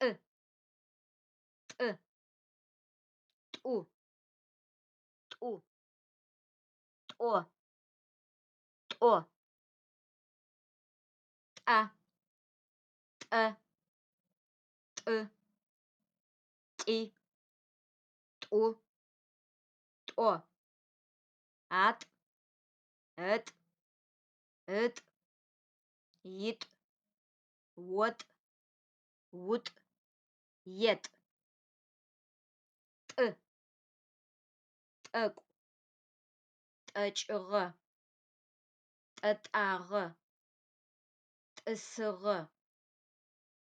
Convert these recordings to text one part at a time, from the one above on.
Тӏы, тӏы, тӏу, тӏу, тӏо, тӏо, тӏа, тӏэ, тӏы, тӏи, тӏу, тӏо, атӏ, ытӏ, ытӏ, итӏ, отӏ, утӏ, етӏ, тӏы, тӏэкӏу, тӏэкӏыгъэ, тӏэтӏагъэ, тӏысыгъэ,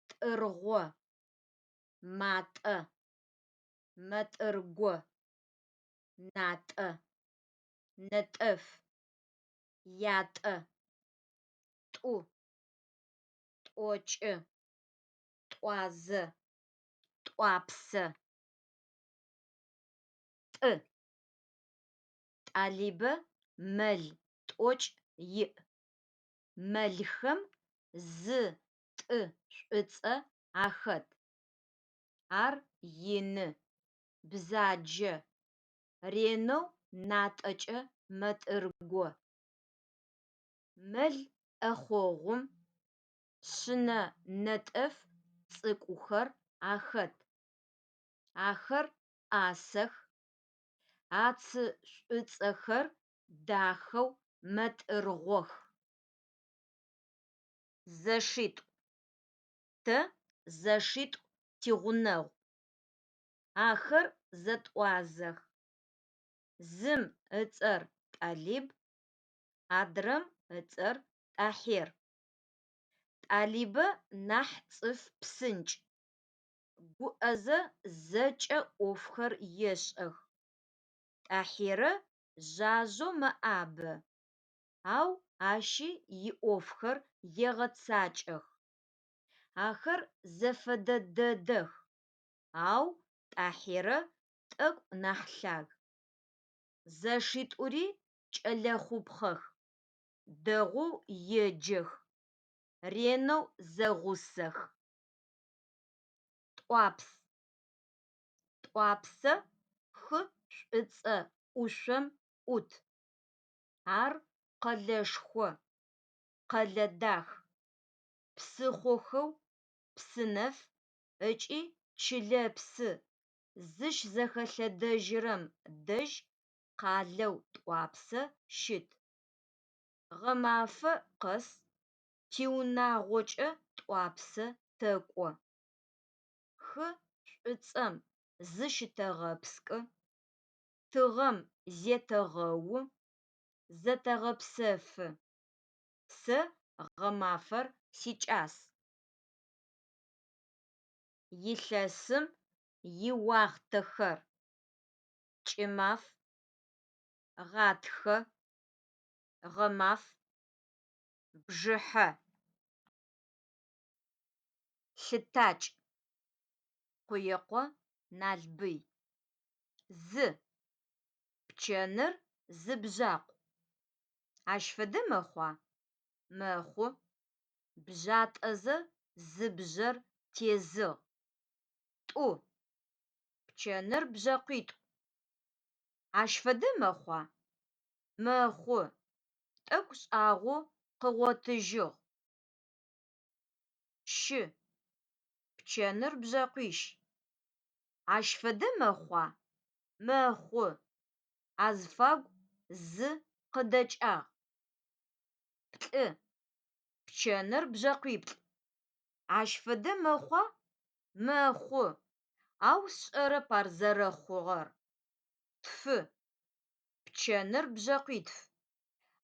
тӏыргъо, матӏэ, мэтӏырго, натӏэ, нэтӏэф, ятӏэ, тӏу, тӏокӏы, тӏуазэ, тӏуапсэ, тӏы. Тӏалибэ мэл, тӏокӏ иӏ. Мэлхэм зы тӏы шӏуцӏэ ахэт. Ар ины, бзаджэ, ренэу натӏэкӏэ мэтӏырго. Мэл ӏэхъогъум шъынэ нэтӏэф цӏыкӏухэр ахэт. Ахэр ӏасэх, ацышӏуцӏэхэр дахэу мэтӏыргъох. Зэшитӏу. Тэ зэшитӏу тигъунэгъу. Ахэр зэтӏуазэх. Зым ыцӏэр Тӏалиб, адрэм ыцӏэр Тӏахьир. Тӏалибэ нахь цӏыф псынкӏ. Гуӏэзэ зэкӏэ ӏофхэр ешӏэх. Тӏахьирэ жъажъэу мэӏабэ. Ау ащи иӏофхэр егъэцакӏэх. Ахэр зэфэдэ дэдэх. Ау Тӏахьирэ тӏэкӏу нахь лъаг. Зэшитӏури кӏэлэхъупхъэх. Дэгъоу еджэх. Ренэу зэгъусэх. Тӏуапс. Тӏуапсэ хы шӏуцӏэ ӏушъом ӏут. Ар къэлэшхо, къэлэ дах. Псыхъохэу псынэф ыкӏи чылэпсы зыщзэхэлъэдэжьырэм дэжь къалэу тӏуапсэ щыт. Гъэмафэ къэс тиунагъокӏэ тӏуапсэ тэкӏо. Хы шӏуцӏэм зыщытэгъэпскӏы, тыгъэм зетэгъэу, зэтегъэпсэфы. Сэ гъэмафэр сикӏас. Илъэсым иуахътэхэр: кӏымаф, гъатхэ, гъэмаф, бжыхьэ. Лъытакӏ: Къуекъо Налбый. Зы: пчъэныр зы бжьакъу. Ащ фэдэ мэхъуа? Мэхъу. Бжьатӏэзэ зы бжъэр тезыгъ. Тӏу: пчъэныр бжьакъуитӏу. Ащ фэдэ мэхъуа? Мэхъу. Тӏэкӏу шӏагъэу къыгъотыжьыгъ. Щы: пчъэныр бжьакъуищ. Ащ фэдэ мэхъуа? Мэхъу. Азфагу зы къыдэкӏагъ. Плӏы: пчъэныр бжьакъуиплӏ. Ащ фэдэ мэхъуа? Мэхъу. Ау сшӏэрэп ар зэрэхъугъэр. Тфы: пчъэныр бжьакъуитф.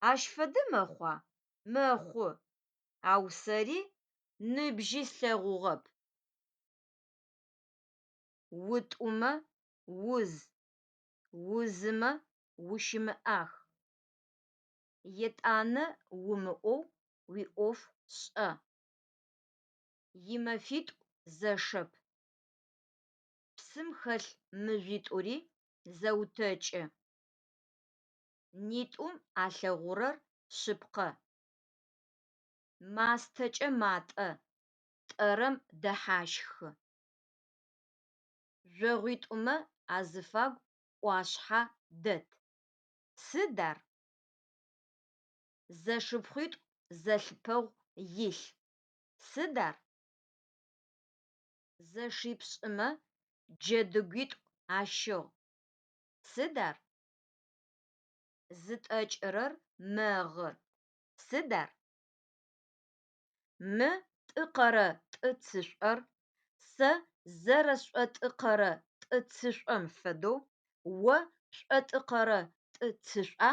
Ащ фэдэ мэхъуа? Мэхъу. Ау сэри ныбжьи слъэгъугъэп. Утӏумэ уз, узымэ ущымыӏах. Етӏанэ умыӏоу уиӏоф шӏэ. Имэфитӏу зэшэп. Псым хэлъ мыжъуитӏури зэутэкӏы. Нитӏум алъэгъурэр шъыпкъэ. Мастэкӏэ матӏэ. Тӏэрэм дэхьашхы. Жъогъуитӏумэ азыфагу ӏуашъхьэ дэт. Сыд ар? Зэшыпхъуитӏу зэлъыпэгъу илъ. Сыд ар? Зэшипшӏымэ джэдыгуитӏу ащыгъ. Сыд ар? Зытӏэкӏырэр мэгъыр. Сыд ар? Мы тӏыкъэрэ тӏы-цышӏор сэ зэрэшӏотӏыкъэрэ тӏы-цышӏом фэдэу о шӏотӏыкъэрэ тӏы-цышӏуа?